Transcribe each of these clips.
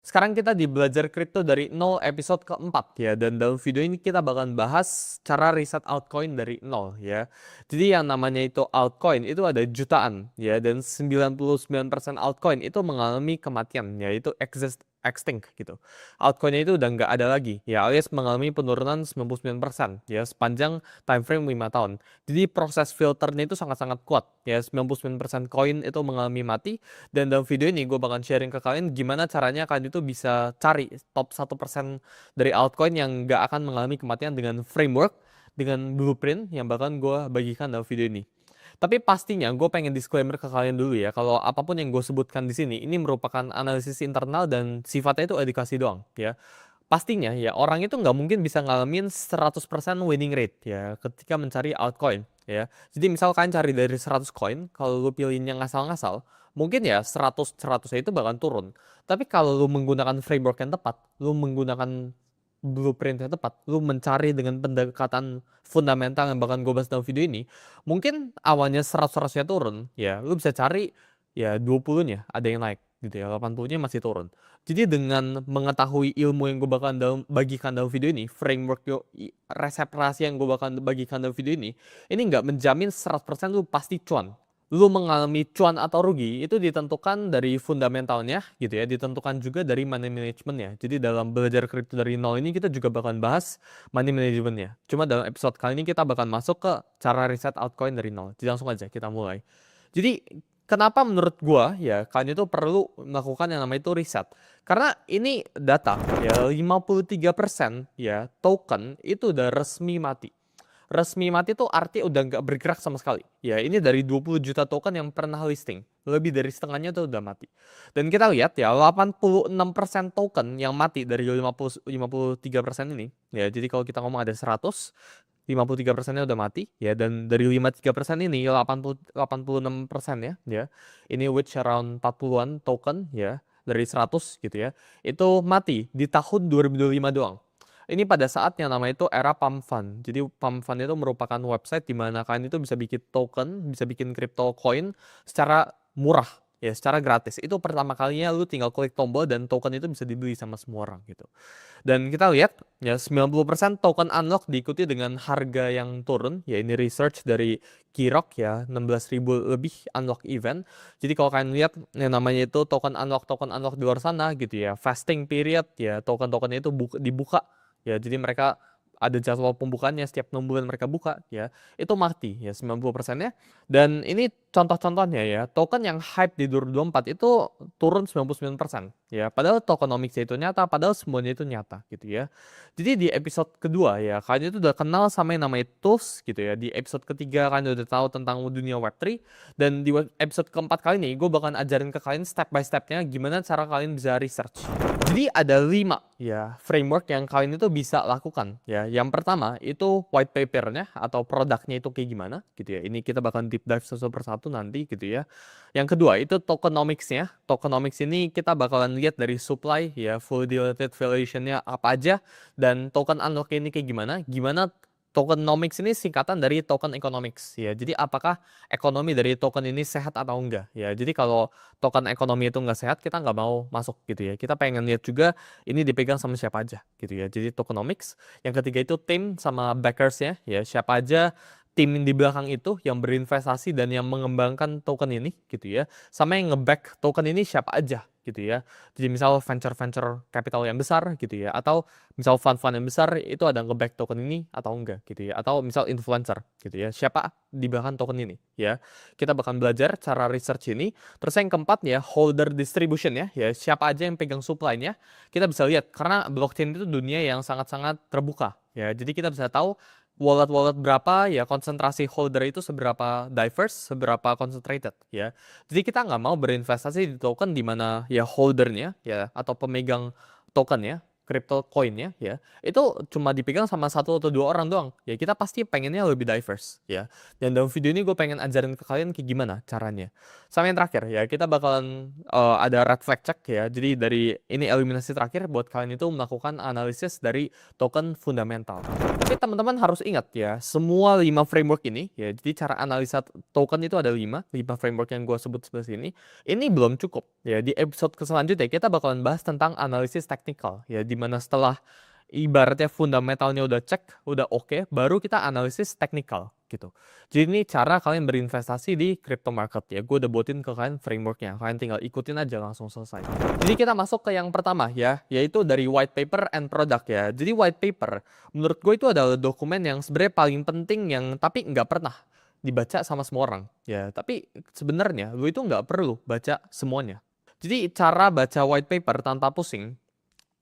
Sekarang kita di Belajar Kripto dari nol episode keempat ya. Dan dalam video ini kita bakalan bahas cara riset altcoin dari nol ya. Jadi yang namanya itu altcoin itu ada jutaan ya. Dan 99% altcoin itu mengalami kematian, yaitu extinct gitu. Altcoinnya itu udah nggak ada lagi ya, alias mengalami penurunan 99% ya sepanjang time frame 5 tahun. Jadi proses filternya itu sangat-sangat kuat ya. 99% koin itu mengalami mati. Dan dalam video ini gue bakal sharing ke kalian gimana caranya kalian itu bisa cari top 1% dari altcoin yang nggak akan mengalami kematian dengan framework, dengan blueprint yang bakal gue bagikan dalam video ini. Tapi pastinya gue pengen disclaimer ke kalian dulu ya, kalau apapun yang gue sebutkan di sini ini merupakan analisis internal dan sifatnya itu edukasi doang ya. Pastinya ya orang itu nggak mungkin bisa ngalamin 100% winning rate ya ketika mencari altcoin ya. Jadi misal kalian cari dari 100 koin, kalau lu pilihnya ngasal-ngasal, mungkin ya 100 itu bakal turun. Tapi kalau lu menggunakan framework yang tepat, lu menggunakan blueprint yang tepat, lu mencari dengan pendekatan fundamental yang bakal gue bahas dalam video ini, mungkin awalnya 100-100-nya turun ya, lu bisa cari ya 20-nya ada yang naik gitu ya, 80-nya masih turun. Jadi dengan mengetahui ilmu yang gue bakal bagikan dalam video ini, framework resep rahasia yang gue bakal bagikan dalam video ini nggak menjamin 100% lu pasti cuan. Lu mengalami cuan atau rugi itu ditentukan dari fundamentalnya gitu ya, ditentukan juga dari money managementnya. Jadi dalam belajar kripto dari nol ini kita juga bakalan bahas money managementnya. Cuma dalam episode kali ini kita bakal masuk ke cara riset altcoin dari nol. Jadi langsung aja kita mulai. Jadi kenapa menurut gua ya kalian itu perlu melakukan yang namanya itu riset. Karena ini data ya 53% ya token itu udah resmi mati. Resmi mati itu arti udah nggak bergerak sama sekali. Ya ini dari 20 juta token yang pernah listing. Lebih dari setengahnya tuh udah mati. Dan kita lihat ya 86% token yang mati dari 53% ini. Ya jadi kalau kita ngomong ada 100, 53%-nya udah mati ya, dan dari 53% ini 86% ya. Ini which around 40-an token ya dari 100 gitu ya. Itu mati di tahun 2025 doang. Ini pada saat yang namanya itu era Pump Fund. Jadi Pump Fund itu merupakan website di mana kalian itu bisa bikin token, bisa bikin crypto coin secara murah ya, secara gratis. Itu pertama kalinya lu tinggal klik tombol dan token itu bisa dibeli sama semua orang gitu. Dan kita lihat ya 90% token unlock diikuti dengan harga yang turun. Ya ini research dari Kirok ya, 16.000 lebih unlock event. Jadi kalau kalian lihat yang namanya itu token unlock di luar sana gitu ya, fasting period ya, token-tokennya itu dibuka ya. Jadi mereka ada jadwal pembukaannya setiap 6 bulan mereka buka ya. Itu mati ya 90%-nya. Dan ini contoh-contohnya ya, token yang hype di 2024 itu turun 99% ya. Padahal tokenomics itu nyata, padahal semuanya itu nyata gitu ya. Jadi di episode kedua ya, kalian itu udah kenal sama yang namanya tools gitu ya. Di episode ketiga kalian udah tahu tentang dunia Web3, dan di episode keempat kali ini gue bakalan ajarin ke kalian step by stepnya gimana cara kalian bisa research. Jadi ada 5 ya framework yang kalian itu bisa lakukan ya. Yang pertama itu white papernya atau produknya itu kayak gimana gitu ya. Ini kita bakal deep dive satu persatu nanti gitu ya. Yang kedua itu tokenomics-nya. Tokenomics ini kita bakalan lihat dari supply ya, fully diluted valuation-nya apa aja, dan token unlock ini kayak gimana. Gimana tokenomics ini singkatan dari token economics ya. Jadi apakah ekonomi dari token ini sehat atau enggak ya. Jadi kalau token ekonomi itu nggak sehat, kita nggak mau masuk gitu ya. Kita pengen lihat juga ini dipegang sama siapa aja gitu ya. Jadi tokenomics. Yang ketiga itu tim sama backersnya ya. Siapa aja tim di belakang itu yang berinvestasi dan yang mengembangkan token ini gitu ya. Sama yang ngeback token ini siapa aja gitu ya. Jadi misal venture capital yang besar gitu ya, atau misal fund-fund yang besar itu ada nge-back token ini atau enggak gitu ya, atau misal influencer gitu ya, siapa di belakang token ini ya. Kita bakal belajar cara research ini. Terus yang keempat ya, holder distribution ya, siapa aja yang pegang supply-nya. Kita bisa lihat karena blockchain itu dunia yang sangat-sangat terbuka ya, jadi kita bisa tahu wallet-wallet berapa ya, konsentrasi holder itu seberapa diverse, seberapa concentrated ya. Jadi kita nggak mau berinvestasi di token di mana ya holdernya ya atau pemegang token ya crypto coin-nya ya, itu cuma dipegang sama 1 atau 2 orang doang. Ya kita pasti pengennya lebih diverse ya. Dan dalam video ini gue pengen ajarin ke kalian kayak gimana caranya. Sama yang terakhir ya, kita bakalan ada red flag check ya. Jadi dari ini eliminasi terakhir buat kalian itu melakukan analisis dari token fundamental. Tapi teman-teman harus ingat ya, semua 5 framework ini ya, jadi cara analisa token itu ada 5 framework yang gue sebut sebelah sini. Ini belum cukup ya. Di episode selanjutnya kita bakalan bahas tentang analisis teknikal ya, dimana setelah ibaratnya fundamentalnya udah cek, udah oke, baru kita analisis teknikal gitu. Jadi ini cara kalian berinvestasi di crypto market ya. Gue udah buatin ke kalian frameworknya, kalian tinggal ikutin aja langsung selesai. Jadi kita masuk ke yang pertama ya, yaitu dari white paper and product ya. Jadi white paper menurut gue itu adalah dokumen yang sebenarnya paling penting yang tapi nggak pernah dibaca sama semua orang ya. Tapi sebenarnya lu itu nggak perlu baca semuanya. Jadi cara baca white paper tanpa pusing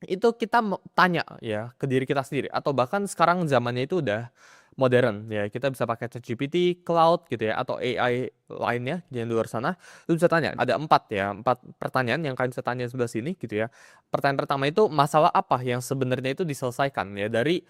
itu kita tanya ya ke diri kita sendiri, atau bahkan sekarang zamannya itu udah modern ya, kita bisa pakai ChatGPT, Cloud gitu ya, atau AI lainnya yang di luar sana. Lu bisa tanya, ada 4 pertanyaan yang kalian bisa tanya sebelah sini gitu ya. Pertanyaan pertama itu, masalah apa yang sebenarnya itu diselesaikan ya dari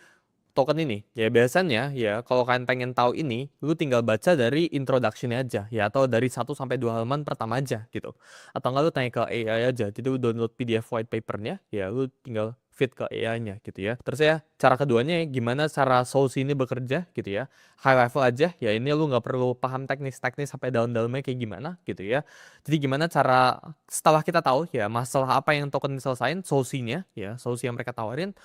token ini ya. Biasanya ya kalau kalian pengen tahu ini, lu tinggal baca dari introduction aja ya, atau dari 1 sampai 2 halaman pertama aja gitu, atau enggak lu tanya ke AI aja. Jadi lu download PDF white papernya ya, lu tinggal feed ke AI-nya gitu ya. Terus ya cara keduanya gimana cara solusi ini bekerja gitu ya, high level aja ya, ini lu nggak perlu paham teknis sampai dalam-dalamnya kayak gimana gitu ya. Jadi gimana cara setelah kita tahu ya masalah apa yang token diselesain, solusinya ya, solusi yang mereka tawarin,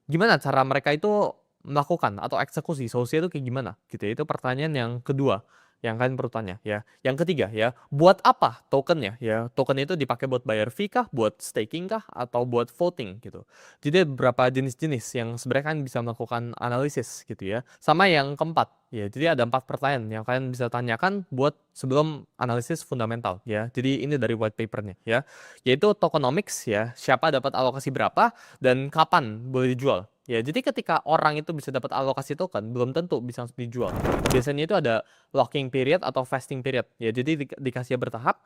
gimana cara mereka itu melakukan atau eksekusi solusinya itu kayak gimana gitu ya. Itu pertanyaan yang kedua yang kalian perlu tanya ya. Yang ketiga ya, buat apa tokennya ya? Token itu dipakai buat bayar fee kah, buat staking kah, atau buat voting gitu. Jadi beberapa jenis-jenis yang sebenarnya kalian bisa melakukan analisis gitu ya. Sama yang keempat ya, jadi ada 4 pertanyaan yang kalian bisa tanyakan buat sebelum analisis fundamental ya. Jadi ini dari white papernya ya, yaitu tokenomics ya, siapa dapat alokasi berapa dan kapan boleh dijual. Ya, jadi ketika orang itu bisa dapat alokasi token, belum tentu bisa langsung dijual. Biasanya itu ada locking period atau vesting period. Ya, jadi dikasih bertahap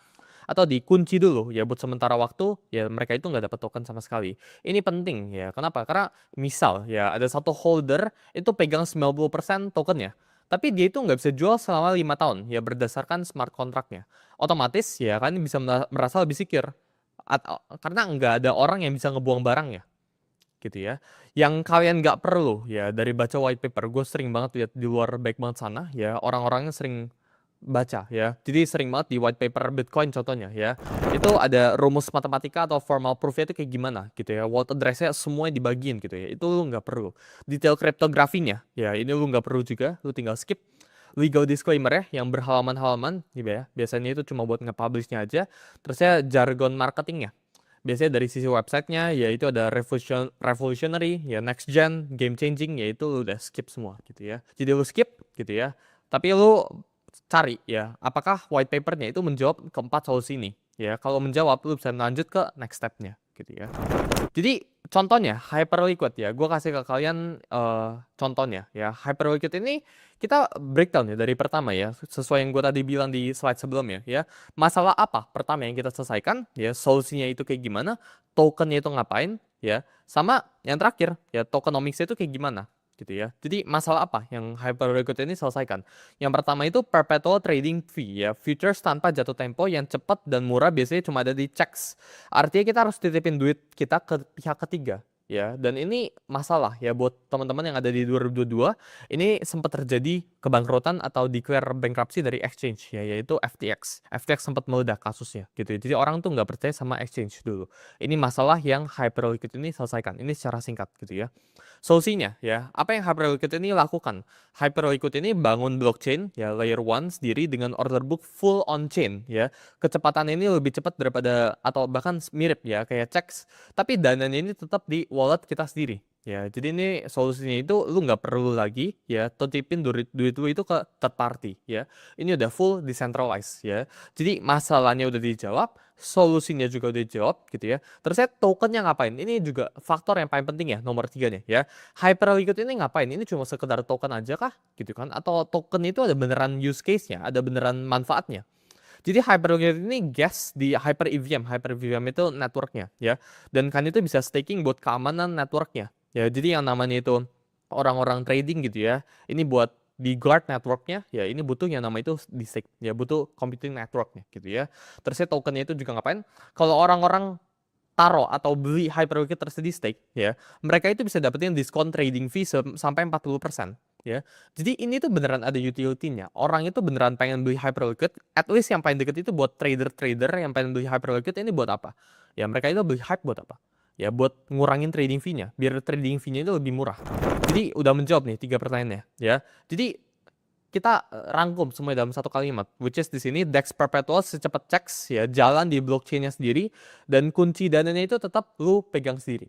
atau dikunci dulu ya buat sementara waktu ya, mereka itu nggak dapat token sama sekali. Ini penting ya. Kenapa? Karena misal ya ada satu holder itu pegang 90% tokennya, tapi dia itu nggak bisa jual selama 5 tahun ya berdasarkan smart contract-nya. Otomatis ya kan bisa merasa lebih secure. Karena nggak ada orang yang bisa ngebuang barangnya gitu ya. Yang kalian nggak perlu ya dari baca white paper, gue sering banget lihat di luar baik banget sana ya, orang-orangnya sering baca ya. Jadi sering banget di white paper Bitcoin contohnya ya, itu ada rumus matematika atau formal proof-nya itu kayak gimana gitu ya. Wallet address-nya semuanya dibagiin gitu ya. Itu lu nggak perlu. Detail kriptografinya ya, ini lu nggak perlu juga, lu tinggal skip. Legal disclaimer ya yang berhalaman-halaman gitu ya. Biasanya itu cuma buat nge-publish-nya aja. Terus ya jargon marketingnya. Biasanya dari sisi websitenya ya itu ada revolutionary ya, next gen, game changing, ya itu lu udah skip semua gitu ya. Jadi lu skip gitu ya. Tapi lu cari ya apakah white papernya itu menjawab keempat solusi ini ya. Kalau menjawab, lu bisa lanjut ke next stepnya gitu ya. Jadi contohnya Hyperliquid ya, gue kasih ke kalian contohnya ya. Hyperliquid ini kita breakdown ya dari pertama ya, sesuai yang gue tadi bilang di slide sebelumnya ya. Masalah apa pertama yang kita selesaikan ya, solusinya itu kayak gimana, tokennya itu ngapain ya, sama yang terakhir ya tokenomics itu kayak gimana gitu ya. Jadi masalah apa yang Hyperliquid ini selesaikan? Yang pertama itu perpetual trading fee ya, futures tanpa jatuh tempo yang cepat dan murah, biasanya cuma ada di checks. Artinya kita harus titipin duit kita ke pihak ketiga ya, dan ini masalah ya buat teman-teman yang ada di 2022. Ini sempat terjadi kebangkrutan atau declare bankruptcy dari exchange ya, yaitu FTX. FTX sempat meledak kasusnya gitu ya. Jadi orang tuh nggak percaya sama exchange dulu. Ini masalah yang Hyperliquid ini selesaikan. Ini secara singkat gitu ya. Solusinya ya, apa yang Hyperliquid ini lakukan? Hyperliquid ini bangun blockchain ya, layer 1 sendiri dengan order book full on chain ya. Kecepatan ini lebih cepat daripada atau bahkan mirip ya kayak checks, tapi dananya ini tetap di wallet kita sendiri. Ya, jadi ini solusinya itu lu nggak perlu lagi ya titipin duit lu itu ke third party ya. Ini udah full decentralized ya. Jadi masalahnya udah dijawab, solusinya juga udah dijawab gitu ya. Terus saya tokennya ngapain? Ini juga faktor yang paling penting ya, nomor 3 nih ya. Hyperliquid ini ngapain? Ini cuma sekedar token aja kah gitu kan? Atau token itu ada beneran use case-nya, ada beneran manfaatnya? Jadi hyperliquid ini gas di Hyper EVM. Hyper EVM itu networknya ya. Dan kan itu bisa staking buat keamanan networknya. Ya, jadi yang namanya itu orang-orang trading gitu ya. Ini buat di guard networknya ya, ini butuh yang nama itu di stake ya, butuh computing networknya gitu ya. Terus ya tokennya itu juga ngapain? Kalau orang-orang taruh atau beli hyperliquid tersedia stake ya, mereka itu bisa dapetin diskon trading fee sampai 40% ya. Jadi ini tuh beneran ada utility-nya. Orang itu beneran pengen beli hyperliquid, at least yang paling deket itu buat trader-trader yang pengen beli hyperliquid ini buat apa? Ya mereka itu beli hype buat apa? Ya buat ngurangin trading fee-nya, biar trading fee-nya itu lebih murah. Jadi udah menjawab nih 3 pertanyaannya ya. Jadi kita rangkum semua dalam satu kalimat, which is di sini DEX perpetual secepat checks ya, jalan di blockchain-nya sendiri, dan kunci dananya itu tetap lu pegang sendiri.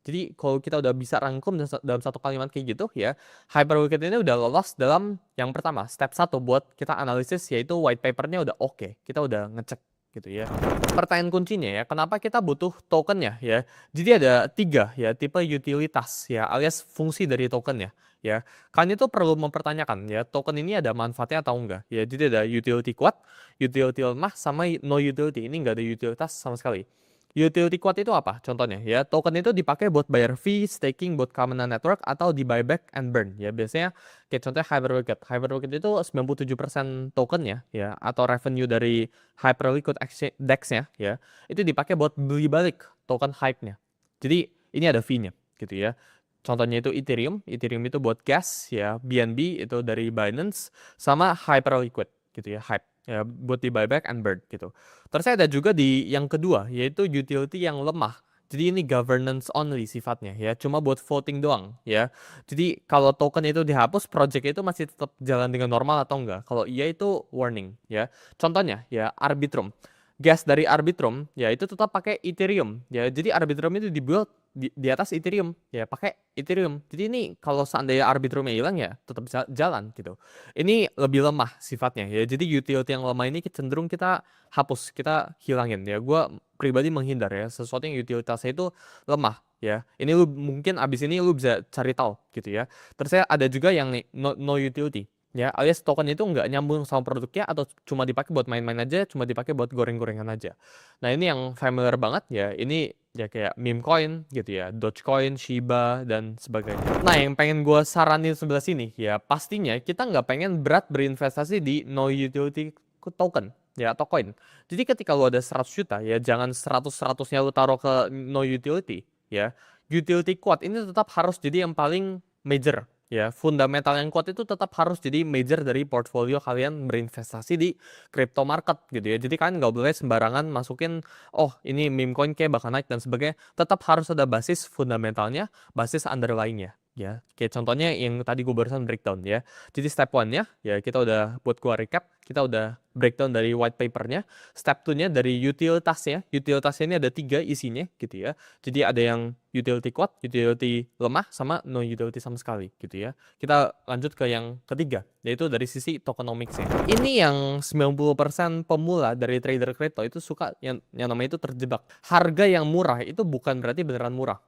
Jadi kalau kita udah bisa rangkum dalam satu kalimat kayak gitu ya, hyperliquid ini udah lolos dalam yang pertama, step 1 buat kita analisis, yaitu white paper-nya udah oke. Kita udah ngecek gitu ya. Pertanyaan kuncinya ya, kenapa kita butuh tokennya ya? Jadi ada 3 ya tipe utilitas ya, alias fungsi dari tokennya ya. Kan itu perlu mempertanyakan ya, token ini ada manfaatnya atau enggak ya. Jadi ada utility kuat, utility lemah, sama no utility. Ini enggak ada utilitas sama sekali. Utility kuat itu apa? Contohnya ya, token itu dipakai buat bayar fee, staking buat keamanan network, atau di buyback and burn ya. Biasanya kayak contohnya Hyperliquid. Hyperliquid itu 97% tokennya ya, atau revenue dari Hyperliquid DEX-nya ya, itu dipakai buat beli balik token hype-nya. Jadi ini ada fee-nya gitu ya. Contohnya itu Ethereum. Ethereum itu buat gas ya, BNB itu dari Binance, sama Hyperliquid gitu ya, hype ya, buat di buyback and burn gitu. Terus ada juga di yang kedua, yaitu utility yang lemah. Jadi ini governance only sifatnya ya, cuma buat voting doang ya. Jadi kalau token itu dihapus, project itu masih tetap jalan dengan normal atau enggak? Kalau iya itu warning ya. Contohnya ya Arbitrum. Gas dari Arbitrum ya itu tetap pakai Ethereum ya. Jadi Arbitrum itu dibuild di atas Ethereum ya, pakai Ethereum. Jadi ini kalau seandainya Arbitrumnya hilang ya tetap jalan gitu. Ini lebih lemah sifatnya ya. Jadi utility yang lemah ini cenderung kita hapus, kita hilangin ya. Gua pribadi menghindar ya sesuatu yang utilitasnya itu lemah ya. Ini lu mungkin abis ini lu bisa cari tahu gitu ya. Terus ada juga yang no utility ya, alias token itu nggak nyambung sama produknya atau cuma dipakai buat main-main aja, cuma dipakai buat goreng-gorengan aja. Nah ini yang familiar banget ya, ini ya kayak meme coin gitu ya, Dogecoin, Shiba, dan sebagainya. Nah yang pengen gue saranin sebelah sini ya, pastinya kita nggak pengen berat berinvestasi di no utility token ya, atau coin. Jadi ketika lu ada 100 juta ya, jangan 100-100-nya lu taruh ke no utility ya. Utility kuat ini tetap harus jadi yang paling major ya. Fundamental yang kuat itu tetap harus jadi major dari portfolio kalian berinvestasi di crypto market gitu ya. Jadi kalian nggak boleh sembarangan masukin, oh ini meme coin kayak bakal naik dan sebagainya. Tetap harus ada basis fundamentalnya, basis underlying-nya ya. Kayak contohnya yang tadi gue barusan breakdown ya. Jadi step 1-nya ya kita udah buat gua recap, kita udah breakdown dari white paper-nya. Step 2-nya dari utilitasnya. Utilitasnya ini ada 3 isinya gitu ya. Jadi ada yang utility kuat, utility lemah, sama no utility sama sekali gitu ya. Kita lanjut ke yang ketiga, yaitu dari sisi tokenomics-nya. Ini yang 90% pemula dari trader crypto itu suka yang namanya itu terjebak. Harga yang murah itu bukan berarti beneran murah.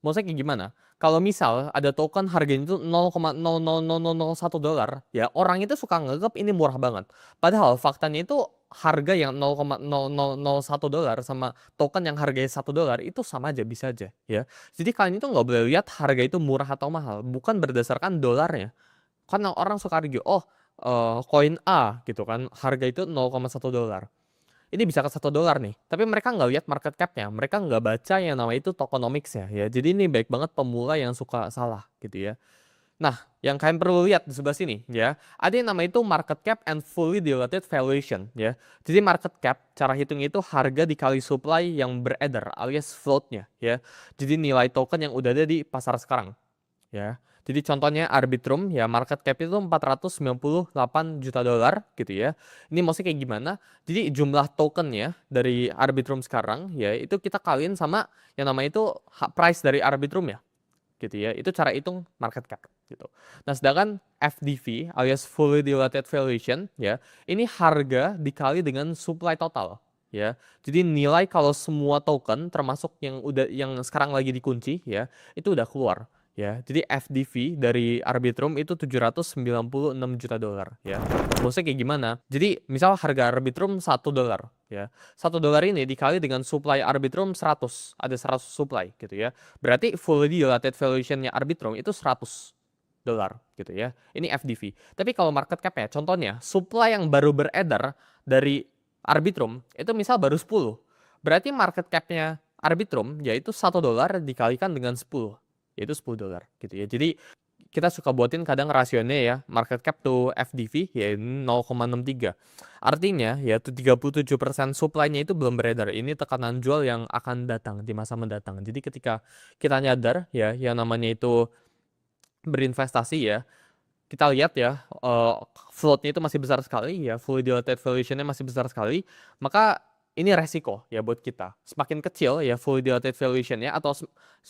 Maksudnya kayak gimana? Kalau misal ada token harganya itu $0,00001 ya, orang itu suka nganggap ini murah banget. Padahal faktanya itu harga yang $0,0001 sama token yang harganya $1 itu sama aja, bisa aja ya. Jadi kalian itu nggak boleh lihat harga itu murah atau mahal, bukan berdasarkan dolarnya. Kan orang suka argue, oh koin A gitu kan, harga itu $0,1. Ini bisa ke $1 nih, tapi mereka nggak lihat market cap-nya, mereka nggak baca yang namanya itu tokenomics ya. Jadi ini baik banget pemula yang suka salah gitu ya. Nah, yang kalian perlu lihat di sebelah sini ya, ada yang namanya itu market cap and fully diluted valuation ya. Jadi market cap cara hitung itu harga dikali supply yang beredar alias float-nya ya. Jadi nilai token yang udah ada di pasar sekarang ya. Jadi contohnya Arbitrum ya, market cap itu $498 juta gitu ya. Ini maksudnya kayak gimana? Jadi jumlah tokennya dari Arbitrum sekarang ya, itu kita kaliin sama yang namanya itu price dari Arbitrum ya. Gitu ya. Itu cara hitung market cap gitu. Nah, sedangkan FDV alias fully diluted valuation ya, ini harga dikali dengan supply total ya. Jadi nilai kalau semua token termasuk yang sekarang lagi dikunci ya, itu udah keluar ya. Jadi FDV dari Arbitrum itu 796 juta dolar ya. Maksudnya kayak gimana? Jadi misal harga Arbitrum 1 dolar ya. 1 dolar ini dikali dengan supply Arbitrum 100, ada 100 supply gitu ya. Berarti fully dilated valuation-nya Arbitrum itu 100 dolar gitu ya. Ini FDV. Tapi kalau market cap-nya, contohnya supply yang baru beredar dari Arbitrum itu misal baru 10. Berarti market cap-nya Arbitrum yaitu 1 dolar dikalikan dengan 10, yaitu 10 dolar gitu ya. Jadi kita suka buatin kadang rasionya ya, market cap to FDV ya 0,63. Artinya ya 37% supply-nya itu belum beredar. Ini tekanan jual yang akan datang di masa mendatang. Jadi ketika kita nyadar ya yang namanya itu berinvestasi ya, kita lihat ya floatnya itu masih besar sekali ya, fully diluted valuation-nya masih besar sekali, maka ini resiko ya buat kita. Semakin kecil ya fully diluted valuation-nya atau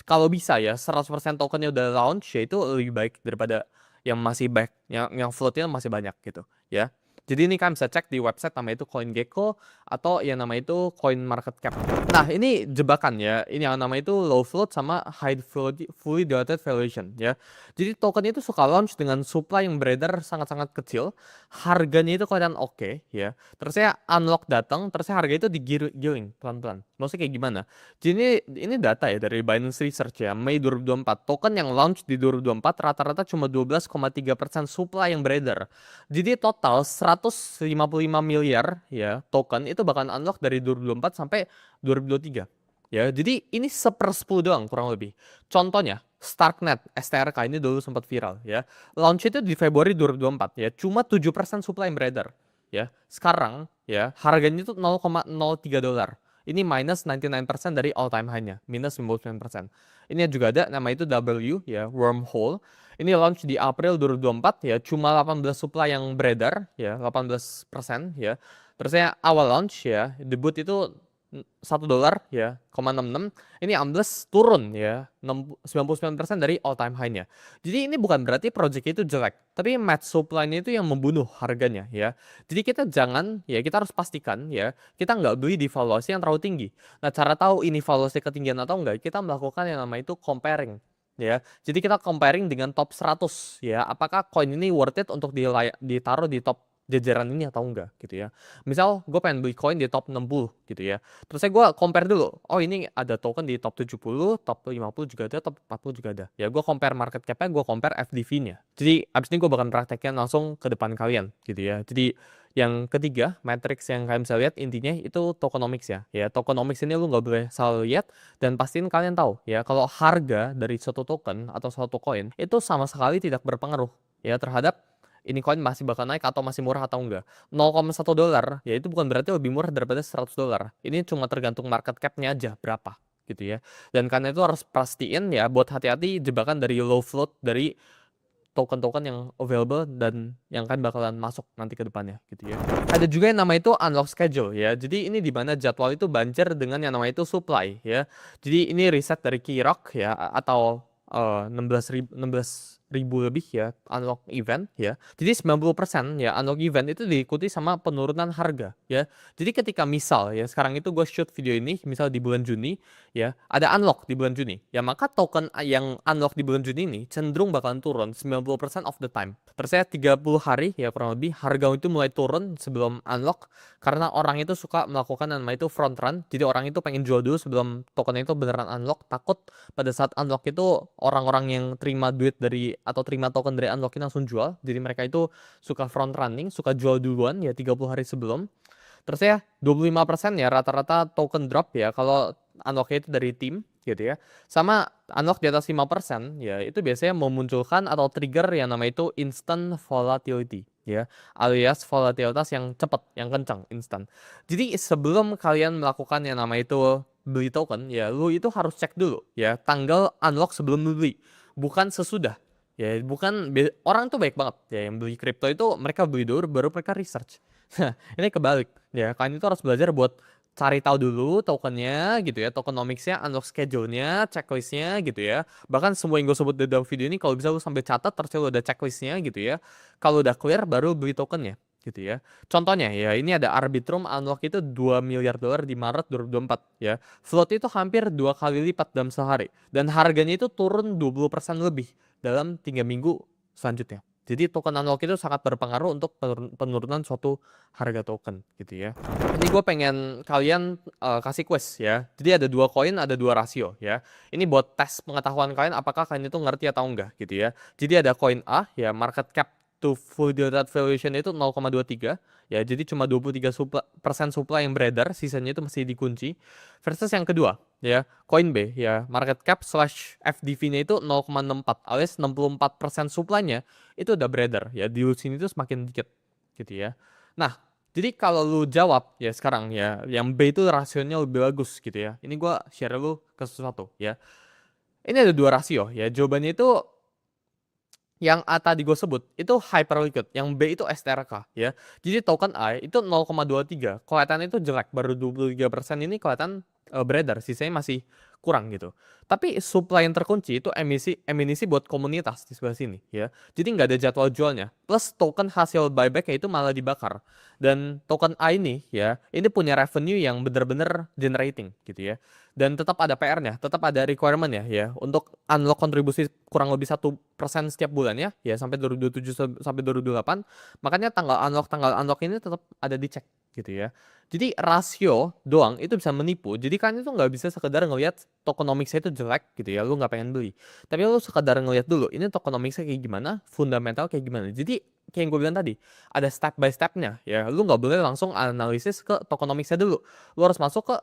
kalau bisa ya 100% tokennya udah launch ya itu lebih baik daripada yang masih back, yang floatnya masih banyak gitu ya. Jadi ini kan bisa cek di website namanya itu CoinGecko atau yang namanya itu CoinMarketCap. Nah ini jebakan ya, ini yang namanya itu low float sama high fully diluted valuation ya. Jadi token itu suka launch dengan supply yang beredar sangat-sangat kecil, harganya itu kelihatan oke ya. Terusnya unlock datang, terusnya harga itu digiring pelan-pelan. Maksudnya kayak gimana? Jadi ini data ya dari Binance Research ya, Mei 2024. Token yang launch di 2024 rata-rata cuma 12,3% supply yang beredar. Jadi total 155 miliar ya token itu bakal unlock dari 2024 sampai 2023. Ya, jadi ini 1/10 doang kurang lebih. Contohnya, Starknet, STRK ini dulu sempat viral ya. Launch itu di Februari 2024 ya, cuma 7% supply yang beredar. Ya, sekarang ya harganya itu 0,03 dolar. Ini minus 99% dari all time high-nya, minus 99%. Ini juga ada nama itu W ya, Wormhole. Ini launch di April 2024 ya, cuma 18 supply yang beredar ya, 18% ya. Terusnya awal launch ya, debut itu 1 dolar ya, 0,66. Ini ambles turun ya, 99% dari all time high-nya. Jadi ini bukan berarti project itu jelek, tapi match supply-nya itu yang membunuh harganya ya. Jadi kita jangan ya, kita harus pastikan ya, kita nggak beli di valuasi yang terlalu tinggi. Nah cara tahu ini valuasi ketinggian atau enggak, kita melakukan yang namanya itu comparing. Ya, jadi kita comparing dengan top 100 ya, apakah coin ini worth it untuk ditaruh di top jajaran ini atau enggak gitu ya. Misal gue pengen beli coin di top 60 gitu ya. Terus saya gue compare dulu, oh ini ada token di top 70, top 50 juga ada, top 40 juga ada. Ya gue compare market cap-nya, gue compare FDV-nya. Jadi abis ini gue bakal prakteknya langsung ke depan kalian gitu ya. Jadi yang ketiga, matrix yang kalian bisa lihat intinya itu tokenomics ya. Ya, tokenomics ini lu nggak boleh salah lihat dan pastiin kalian tahu ya kalau harga dari suatu token atau suatu koin itu sama sekali tidak berpengaruh ya terhadap ini koin masih bakal naik atau masih murah atau enggak. 0,1 dolar ya itu bukan berarti lebih murah daripada 100 dolar. Ini cuma tergantung market cap-nya aja berapa gitu ya. Dan karena itu harus pastiin ya buat hati-hati jebakan dari low float dari token-token yang available dan yang kan bakalan masuk nanti ke depannya gitu ya. Ada juga yang nama itu unlock schedule ya. Jadi ini di mana jadwal itu banjir dengan yang namanya itu supply ya. Jadi ini riset dari Kirok ya atau 16.000 lebih ya unlock event ya. Jadi 90% ya unlock event itu diikuti sama penurunan harga ya. Jadi ketika misal ya sekarang itu gue shoot video ini misal di bulan Juni ya ada unlock di bulan Juni ya maka token yang unlock di bulan Juni ini cenderung bakalan turun 90% of the time. Terus ya 30 hari ya kurang lebih harga itu mulai turun sebelum unlock karena orang itu suka melakukan yang namanya itu front run. Jadi orang itu pengen jual dulu sebelum token itu beneran unlock, takut pada saat unlock itu orang-orang yang terima duit dari atau terima token dari unlock ini langsung jual. Jadi mereka itu suka front running, suka jual duluan ya 30 hari sebelum. Terus ya 25% ya rata-rata token drop ya kalau unlocknya itu dari tim gitu ya. Sama unlock di atas 5% ya itu biasanya memunculkan atau trigger yang namanya itu instant volatility ya, alias volatilitas yang cepat, yang kencang, instan. Jadi sebelum kalian melakukan yang namanya itu beli token ya lu itu harus cek dulu ya tanggal unlock sebelum lu beli, bukan sesudah. Ya, bukan orang tuh baik banget ya yang beli kripto itu mereka beli dulu baru mereka research. Ini kebalik ya. Kalian itu harus belajar buat cari tahu dulu tokennya gitu ya, tokenomics-nya, unlock schedule-nya, checklist-nya gitu ya. Bahkan semua yang gue sebut di dalam video ini kalau bisa lu sampai catat terus lu udah checklist-nya gitu ya. Kalau udah clear baru beli tokennya gitu ya. Contohnya ya, ini ada Arbitrum unlock itu $2 miliar di Maret 2024 ya. Float itu hampir 2 kali lipat dalam sehari dan harganya itu turun 20% lebih dalam 3 minggu selanjutnya. Jadi token unlock itu sangat berpengaruh untuk penurunan suatu harga token gitu ya. Ini gue pengen kalian kasih quiz ya. Jadi ada 2 koin, ada 2 rasio ya. Ini buat tes pengetahuan kalian apakah kalian itu ngerti atau enggak gitu ya. Jadi ada koin A ya, market cap to fully diluted valuation itu 0,23 ya, jadi cuma 23% supply yang beredar, sisanya itu masih dikunci. Versus yang kedua ya, koin B ya, market cap slash FDV-nya itu 0,64 alias 64% supply-nya itu udah beredar ya, di sini itu semakin dikit gitu ya. Nah, jadi kalau lu jawab ya sekarang ya, yang B itu rasionya lebih bagus gitu ya. Ini gua share lu ke sesuatu ya. Ini ada 2 rasio ya, jawabannya itu yang A tadi gue sebut itu hyperliquid, yang B itu STRK ya. Jadi token A itu 0,23, kelihatannya itu jelek, baru 23% ini kelihatan beredar, sisanya masih kurang gitu. Tapi supply yang terkunci itu eminisi buat komunitas di sebelah sini ya. Jadi nggak ada jadwal jualnya. Plus token hasil buyback itu malah dibakar. Dan token A ini ya, ini punya revenue yang bener-bener generating gitu ya. Dan tetap ada PR-nya, tetap ada requirement ya untuk unlock kontribusi kurang lebih 1% setiap bulannya ya sampai 2027 sampai 2028. Makanya tanggal unlock ini tetap ada dicek gitu ya. Jadi rasio doang itu bisa menipu. Jadi kan itu nggak bisa sekedar ngelihat tokenomicsnya itu jelek gitu ya, lu nggak pengen beli. Tapi lu sekedar ngelihat dulu ini tokenomicsnya kayak gimana, fundamental kayak gimana. Jadi kayak yang gue bilang tadi, ada step by stepnya ya. Lu nggak boleh langsung analisis ke tokenomicsnya dulu. Lu harus masuk ke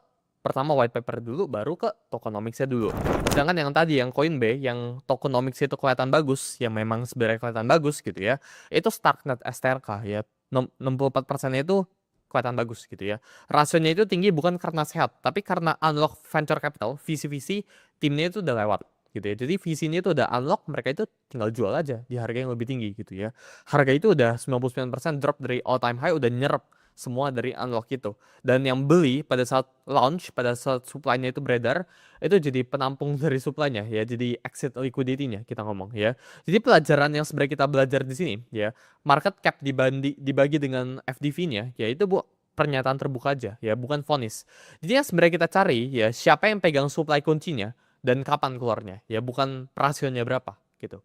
pertama white paper dulu, baru ke tokenomicsnya dulu. Sedangkan yang tadi, yang koin B, yang tokenomics itu kelihatan bagus, yang memang sebenarnya kelihatan bagus gitu ya, itu Starknet STRK ya, 64%-nya itu kelihatan bagus gitu ya. Rasionya itu tinggi bukan karena sehat, tapi karena unlock venture capital, visi-visi timnya itu udah lewat gitu ya. Jadi visinya itu udah unlock, mereka itu tinggal jual aja di harga yang lebih tinggi gitu ya. Harga itu udah 99% drop dari all time high, udah nyerap semua dari unlock itu. Dan yang beli pada saat launch, pada saat supply-nya itu beredar, itu jadi penampung dari supply-nya ya, jadi exit liquidity-nya kita ngomong ya. Jadi pelajaran yang sebenarnya kita belajar di sini ya, market cap dibagi dengan FDV-nya, ya itu pernyataan terbuka aja ya, bukan vonis. Jadi yang sebenarnya kita cari ya, siapa yang pegang supply kuncinya dan kapan keluarnya ya, bukan rasionya berapa gitu.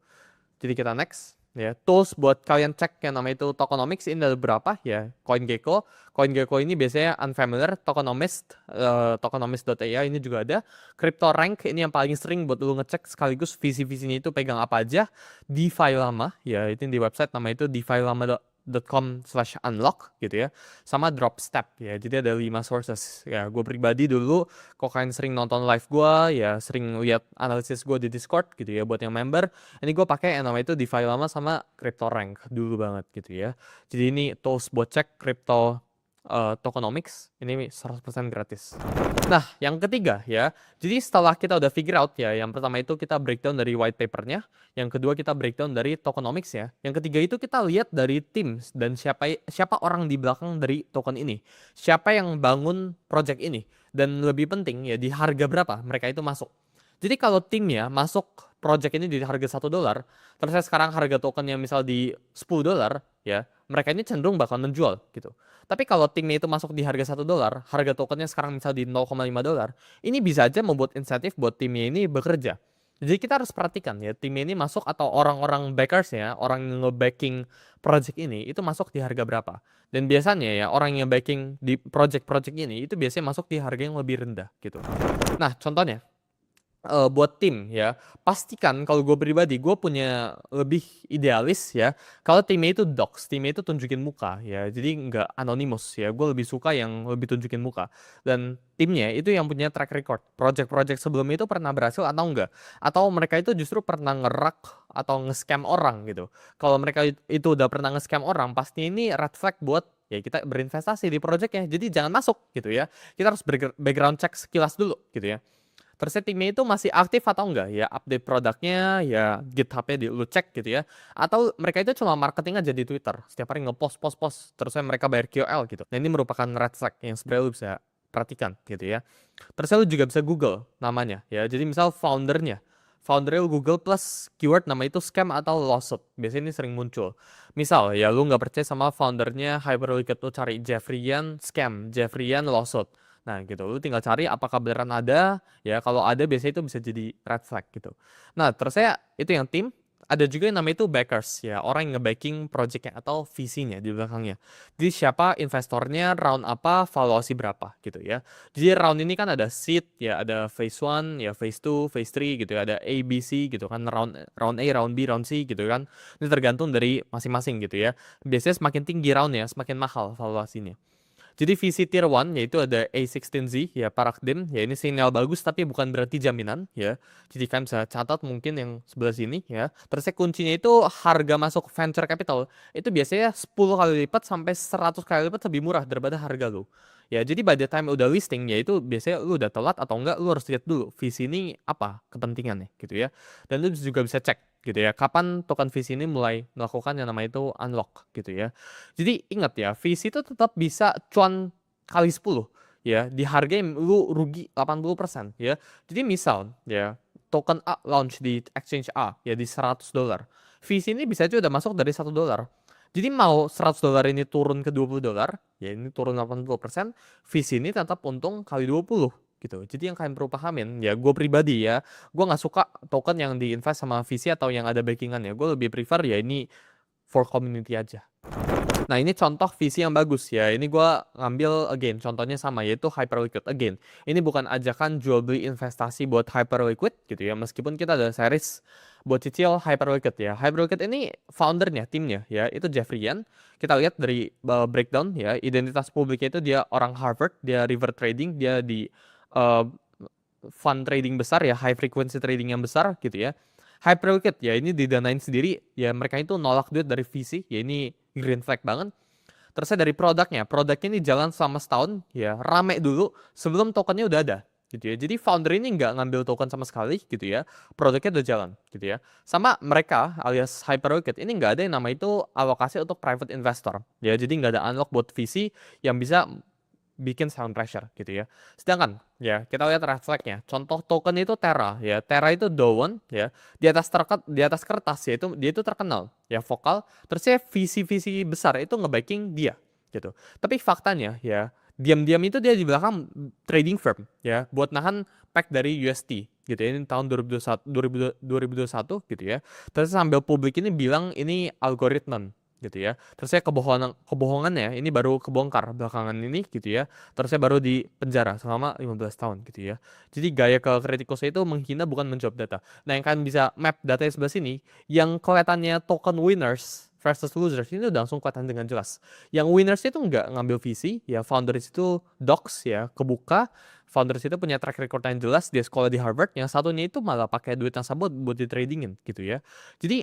Jadi kita next ya, tools buat kalian cek yang namanya itu tokenomics, ini ada berapa ya. CoinGecko ini biasanya unfamiliar, tokenomist, tokenomist.ai ini juga ada. CryptoRank ini yang paling sering buat lu ngecek sekaligus visi-visinya itu pegang apa aja. DeFi Lama ya, itu di website namanya itu defilama.com/unlock gitu ya, sama Dropstep ya. Jadi ada 5 sources ya. Gue pribadi dulu kok kalian sering nonton live gue ya, sering lihat analisis gue di Discord gitu ya, buat yang member ini gue pakai yang namanya itu DeFi Lama sama CryptoRank dulu banget gitu ya. Jadi ini tools buat cek crypto tokenomics, ini 100% gratis. Nah, yang ketiga ya, jadi setelah kita udah figure out ya, yang pertama itu kita breakdown dari white papernya, yang kedua kita breakdown dari tokenomics ya, yang ketiga itu kita lihat dari tim dan siapa orang di belakang dari token ini, siapa yang bangun project ini, dan lebih penting ya di harga berapa mereka itu masuk. Jadi kalau timnya masuk project ini di harga $1, terus sekarang harga tokennya misal di $10 ya, mereka ini cenderung bakal menjual gitu. Tapi kalau timnya itu masuk di harga $1, harga tokennya sekarang misal di $0,5, ini bisa aja membuat insentif buat timnya ini bekerja. Jadi kita harus perhatikan ya, timnya ini masuk atau orang-orang backers ya, orang yang nge-backing project ini itu masuk di harga berapa. Dan biasanya ya, orang yang backing di project-project ini itu biasanya masuk di harga yang lebih rendah gitu. Nah, contohnya buat tim ya, pastikan kalau gue pribadi, gue punya lebih idealis ya, kalau timnya itu docs, timnya itu tunjukin muka ya, jadi nggak anonymous ya, gue lebih suka yang lebih tunjukin muka. Dan timnya itu yang punya track record, project-project sebelumnya itu pernah berhasil atau enggak, atau mereka itu justru pernah ngerak atau nge-scam orang gitu. Kalau mereka itu udah pernah nge-scam orang, pasti ini red flag buat ya kita berinvestasi di projectnya, jadi jangan masuk gitu ya. Kita harus background check sekilas dulu gitu ya. Terus timnya itu masih aktif atau enggak ya, update produknya ya, GitHub-nya lu cek gitu ya, atau mereka itu cuma marketing aja di Twitter, setiap hari ngepost terusnya mereka bayar QL gitu. Nah, ini merupakan red flag yang sebenarnya lu bisa perhatikan gitu ya. Terus lu juga bisa Google namanya ya, jadi misal foundernya Google plus keyword nama itu scam atau lawsuit. Biasanya ini sering muncul. Misal ya lu nggak percaya sama foundernya Hyperliquid, lu cari Jeffrey Yan scam, Jeffrey Yan lawsuit. Nah gitu, lu tinggal cari apakah beneran ada, ya kalau ada biasanya itu bisa jadi red flag gitu. Nah terus saya itu yang tim, ada juga yang namanya itu backers ya, orang yang nge-backing projectnya atau VC-nya di belakangnya. Jadi siapa investornya, round apa, valuasi berapa gitu ya. Jadi round ini kan ada seed ya, ada phase 1, ya phase 2, phase 3 gitu ya, ada A, B, C gitu kan, round A, round B, round C gitu kan. Ini tergantung dari masing-masing gitu ya. Biasanya semakin tinggi roundnya, semakin mahal valuasinya. Jadi VC Tier 1 yaitu ada A16Z ya, Paradigm ya, ini sinyal bagus tapi bukan berarti jaminan ya. Jadi kalian bisa catat mungkin yang sebelah sini ya. Terus kuncinya itu harga masuk venture capital itu biasanya 10 kali lipat sampai 100 kali lipat lebih murah daripada harga lo. Ya, jadi by the time udah listing ya itu biasanya lu udah telat atau enggak, lu harus lihat dulu VC ini apa kepentingannya gitu ya. Dan lu juga bisa cek gitu ya, kapan token VC ini mulai melakukan yang namanya itu unlock gitu ya. Jadi ingat ya, VC itu tetap bisa cuan kali 10 ya, di harga yang lu rugi 80% ya. Jadi misal ya, token A launch di exchange A ya di $100. VC ini bisa aja udah masuk dari $1. Jadi mau $100 ini turun ke $20, ya ini turun 80%, VC ini tetap untung kali 20 gitu. Jadi yang kalian perlu pahamin, ya gue pribadi ya, gue nggak suka token yang diinvest sama VC atau yang ada backingan ya. Gue lebih prefer ya ini for community aja. Nah ini contoh VC yang bagus ya. Ini gue ngambil again contohnya sama yaitu Hyperliquid again. Ini bukan ajakan jual beli investasi buat Hyperliquid gitu ya. Meskipun kita ada series buat cicil Hyperliquid ya. Hyperliquid ini foundernya, timnya ya itu Jeffrey Yan. Kita lihat dari breakdown ya, identitas publiknya itu dia orang Harvard, dia river trading, dia di uh, fund trading besar ya, high frequency trading yang besar gitu ya. Hyperliquid ya ini didanain sendiri ya, mereka itu nolak duit dari VC ya, ini green flag banget. Terus dari produknya ini jalan selama setahun ya, rame dulu sebelum tokennya udah ada gitu ya. Jadi founder ini nggak ngambil token sama sekali gitu ya, produknya udah jalan gitu ya. Sama mereka alias Hyperliquid ini nggak ada yang nama itu alokasi untuk private investor ya, jadi nggak ada unlock buat VC yang bisa bikin sound pressure gitu ya. Sedangkan ya kita lihat red flag-nya. Contoh token itu Terra ya. Terra itu Dawon ya. Di atas kertas ya itu dia itu terkenal ya, vokal. Terus ya visi-visi besar itu nge-backing dia gitu. Tapi faktanya ya, diam-diam itu dia di belakang trading firm ya buat nahan pack dari UST gitu ya. Ini tahun 2021 gitu ya. Terus sambil publik ini bilang ini algoritma gitu ya. Terus saya kebohongannya ini baru kebongkar belakangan ini gitu ya. Terus saya baru di penjara selama 15 tahun gitu ya. Jadi gaya ke kritikusnya itu menghina bukan menjawab data. Nah, yang kalian bisa map data sebelah sini, yang kelihatannya token winners versus losers ini udah langsung kelihatan dengan jelas. Yang winners itu nggak ngambil visi, ya founders itu docs ya, kebuka. Founders itu punya track record yang jelas, dia sekolah di Harvard. Yang satunya itu malah pakai duit yang sama buat di tradingin gitu ya. Jadi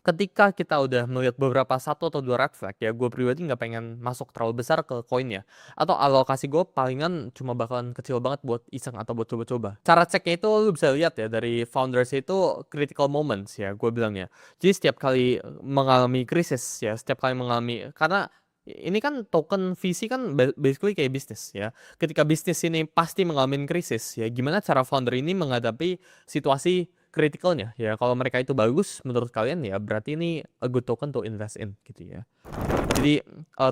ketika kita udah melihat beberapa satu atau dua red flag ya, gue pribadi nggak pengen masuk terlalu besar ke koinnya, atau alokasi gue palingan cuma bakalan kecil banget buat iseng atau buat coba-coba. Cara ceknya itu lu bisa lihat ya dari founders itu critical moments ya, gue bilangnya. Jadi setiap kali mengalami krisis ya, setiap kali mengalami, karena ini kan token VC kan basically kayak bisnis ya. Ketika bisnis ini pasti mengalami krisis ya, gimana cara founder ini menghadapi situasi kritikalnya ya. Kalau mereka itu bagus menurut kalian ya, berarti ini a good token to invest in gitu ya. Jadi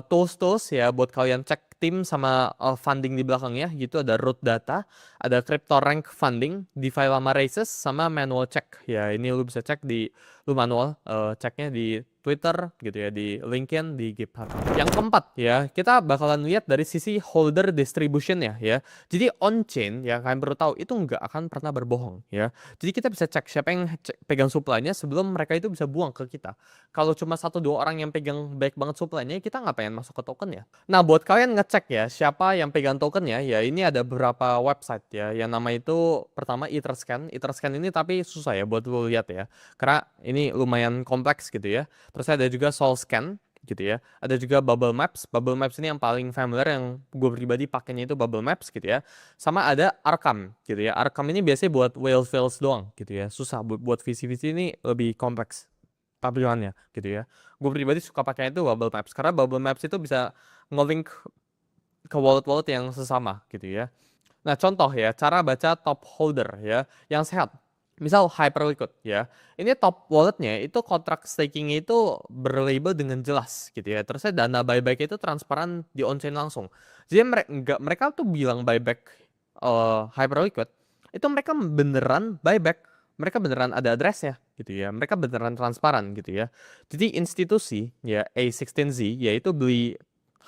tools ya buat kalian cek tim sama funding di belakangnya gitu, ada root data, ada crypto rank funding, DeFi lama raises, sama manual check ya. Ini lu bisa cek di lu manual ceknya di Twitter gitu ya, di LinkedIn, di GitHub. Yang keempat ya, kita bakalan lihat dari sisi holder distribution ya. Jadi on chain ya, kalian perlu tahu itu nggak akan pernah berbohong ya. Jadi kita bisa cek siapa yang pegang supply-nya sebelum mereka itu bisa buang ke kita. Kalau cuma 1-2 orang yang pegang baik banget supply-nya, kita nggak pengen masuk ke token ya. Nah, buat kalian ngecek ya siapa yang pegang tokennya ya, ini ada beberapa website ya. Yang nama itu pertama Etherscan. Etherscan ini tapi susah ya buat lu lihat ya, karena ini lumayan kompleks gitu ya. Terus ada juga SolScan gitu ya. Ada juga Bubble Maps. Bubble Maps ini yang paling familiar, yang gue pribadi pakainya itu Bubble Maps gitu ya. Sama ada Arkham gitu ya. Arkham ini biasanya buat whales doang gitu ya. Susah buat visi-visi ini lebih kompleks tampilannya gitu ya. Gue pribadi suka pakai itu Bubble Maps karena Bubble Maps itu bisa nge-link ke wallet-wallet yang sesama gitu ya. Nah, contoh ya, cara baca top holder ya yang sehat. Misal Hyperliquid ya, ini top walletnya itu kontrak stakingnya itu berlabel dengan jelas gitu ya. Terusnya dana buyback itu transparan di on-chain langsung. Jadi mereka tuh bilang buyback Hyperliquid, itu mereka beneran buyback. Mereka beneran ada addressnya gitu ya. Mereka beneran transparan gitu ya. Jadi institusi ya A16Z yaitu beli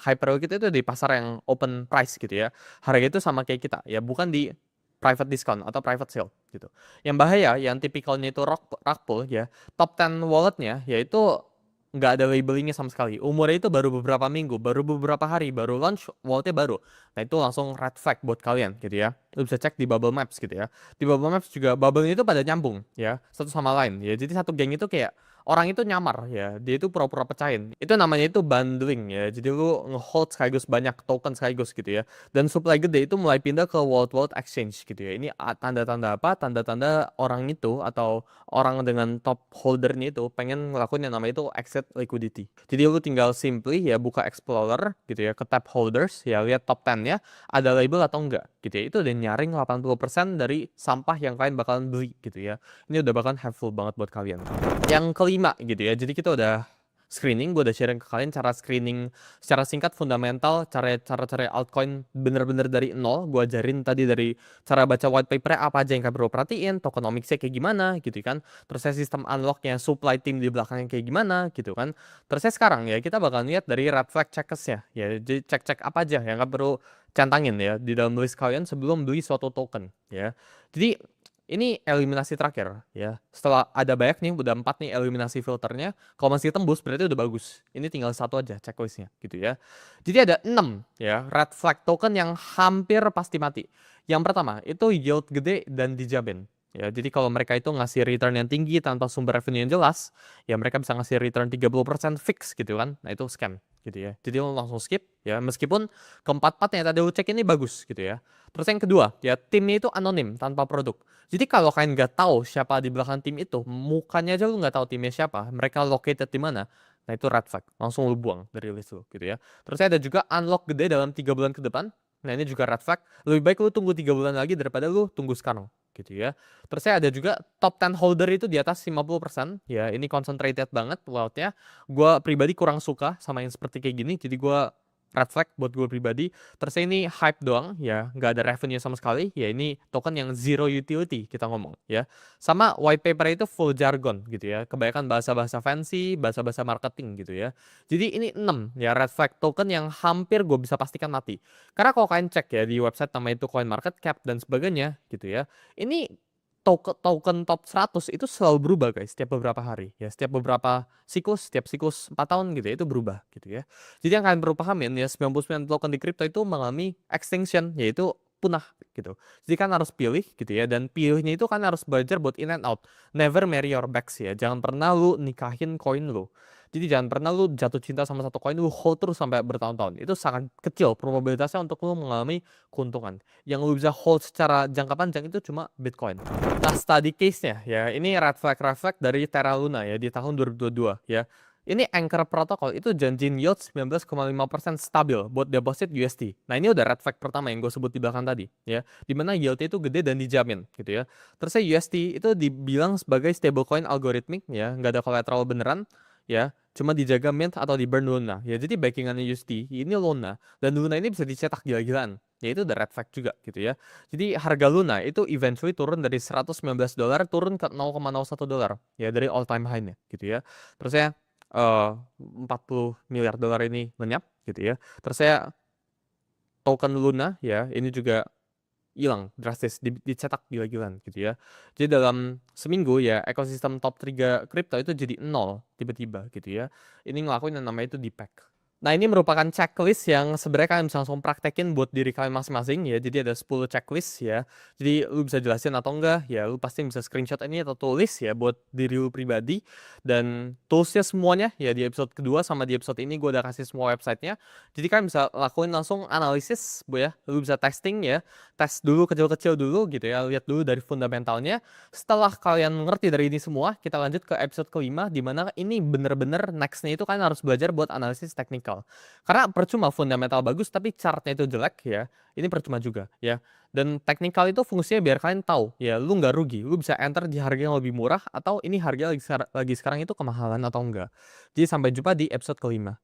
Hyperliquid itu di pasar yang open price gitu ya. Harga itu sama kayak kita ya, bukan di private discount atau private sale gitu. Yang bahaya, yang tipikalnya itu rug pull ya, top 10 walletnya yaitu nggak ada labelingnya sama sekali. Umurnya itu baru beberapa minggu, baru beberapa hari, baru launch, walletnya baru. Nah itu langsung red flag buat kalian gitu ya. Lu bisa cek di Bubble Maps gitu ya. Di Bubble Maps juga bubble-nya itu pada nyambung ya, satu sama lain ya. Jadi satu geng itu kayak orang itu nyamar ya, dia itu pura-pura pecahin. Itu namanya itu bundling ya. Jadi lu ngehold sekaligus banyak token sekaligus gitu ya. Dan supply gede itu mulai pindah ke wallet exchange gitu ya. Ini tanda-tanda apa? Tanda-tanda orang itu atau orang dengan top holdernya itu pengen ngelakuin yang namanya itu exit liquidity. Jadi lu tinggal simply ya buka Explorer gitu ya, ke tab holders ya, lihat top 10-nya ada label atau enggak gitu ya. Itu udah nyaring 80% dari sampah yang kalian bakalan beli gitu ya. Ini udah bakalan helpful banget buat kalian. Yang kelima gitu ya. Jadi kita udah screening, gue udah sharing ke kalian cara screening secara singkat fundamental, cara cari altcoin bener-bener dari nol. Gue ajarin tadi dari cara baca white paper apa aja yang kalian perlu perhatiin, tokenomicsnya kayak gimana gitu kan. Terusnya sistem unlocknya, supply team di belakangnya kayak gimana gitu kan. Terusnya sekarang ya kita bakal lihat dari red flag checkers ya. Jadi cek-cek apa aja yang kalian perlu centangin ya di dalam list kalian sebelum beli suatu token ya. Jadi ini eliminasi terakhir ya. Setelah ada banyak nih, udah 4 nih eliminasi filternya. Kalau masih tembus berarti udah bagus. Ini tinggal satu aja checklistnya gitu ya. Jadi ada 6 ya red flag token yang hampir pasti mati. Yang pertama itu yield gede dan dijamin. Ya, jadi kalau mereka itu ngasih return yang tinggi tanpa sumber revenue yang jelas, ya mereka bisa ngasih return 30% fix gitu kan. Nah, itu scam gitu ya. Jadi lo langsung skip ya, meskipun keempat-empatnya tadi lo cek ini bagus gitu ya. Terus yang kedua, ya timnya itu anonim tanpa produk. Jadi kalau kalian nggak tahu siapa di belakang tim itu, mukanya aja lu nggak tahu timnya siapa, mereka located di mana, nah itu red flag, langsung lu buang dari list lu gitu ya. Terus ada juga unlock gede dalam 3 bulan ke depan, nah ini juga red flag, lebih baik lu tunggu 3 bulan lagi daripada lu tunggu sekarang gitu ya. Terus ada juga top 10 holder itu di atas 50%, ya ini concentrated banget lautnya. Gua pribadi kurang suka sama yang seperti kayak gini, jadi gua red flag buat gue pribadi. Terus ini hype doang ya, nggak ada revenue sama sekali ya, ini token yang zero utility kita ngomong ya. Sama white paper itu full jargon gitu ya, kebanyakan bahasa-bahasa fancy, bahasa-bahasa marketing gitu ya. Jadi ini 6 ya red flag token yang hampir gue bisa pastikan mati. Karena kalau kalian cek ya di website namanya itu CoinMarketCap dan sebagainya gitu ya, ini token top 100 itu selalu berubah guys, setiap beberapa hari ya, setiap beberapa siklus, setiap siklus 4 tahun gitu ya, itu berubah gitu ya. Jadi yang kalian perlu pahamin ya, 99 token di crypto itu mengalami extinction, yaitu punah gitu. Jadi kan harus pilih gitu ya, dan pilihnya itu kan harus belajar buat in and out. Never marry your backs ya, jangan pernah lu nikahin koin lu. Jadi jangan pernah lu jatuh cinta sama satu koin lu hold terus sampai bertahun-tahun. Itu sangat kecil probabilitasnya untuk lu mengalami keuntungan. Yang lu bisa hold secara jangka panjang itu cuma Bitcoin. Nah, study case-nya ya, ini red flag dari Terra Luna ya di tahun 2022 ya. Ini Anchor Protocol itu janjiin yield 19,5% stabil buat deposit USD. Nah, ini udah red flag pertama yang gue sebut di belakang tadi ya. Dimana yieldnya itu gede dan dijamin gitu ya. Terusnya USD itu dibilang sebagai stablecoin algoritmik ya, nggak ada collateral beneran ya. Cuma dijaga mint atau di burn Luna ya. Jadi backingannya USD ini Luna, dan Luna ini bisa dicetak gila-gilaan. Ya itu udah red flag juga gitu ya. Jadi harga Luna itu eventually turun dari $119 turun ke $0,01 ya, dari all time high-nya gitu ya. Terus ya 40 miliar dolar ini lenyap gitu ya. Terus saya token Luna ya, ini juga hilang drastis, dicetak gila-gilaan gitu ya. Jadi dalam seminggu ya ekosistem top 3 kripto itu jadi nol tiba-tiba gitu ya. Ini ngelakuin yang namanya itu DPEC. Nah, ini merupakan checklist yang sebenarnya kalian bisa langsung praktekin buat diri kalian masing-masing ya. Jadi ada 10 checklist ya. Jadi lu bisa jelasin atau enggak ya, lu pasti bisa screenshot ini atau tulis ya buat diri lu pribadi. Dan toolsnya semuanya ya di episode kedua sama di episode ini gue udah kasih semua websitenya. Jadi kalian bisa lakuin langsung analisis bu ya. Lu bisa testing ya. Tes dulu kecil-kecil dulu gitu ya. Lihat dulu dari fundamentalnya. Setelah kalian ngerti dari ini semua, kita lanjut ke episode kelima, dimana ini bener-bener nextnya itu kalian harus belajar buat analisis teknikal teknikal. Karena percuma fundamental bagus tapi chartnya itu jelek ya, ini percuma juga ya. Dan teknikal itu fungsinya biar kalian tahu ya, lu nggak rugi, lu bisa enter di harga yang lebih murah atau ini harga lagi sekarang itu kemahalan atau enggak. Jadi sampai jumpa di episode kelima.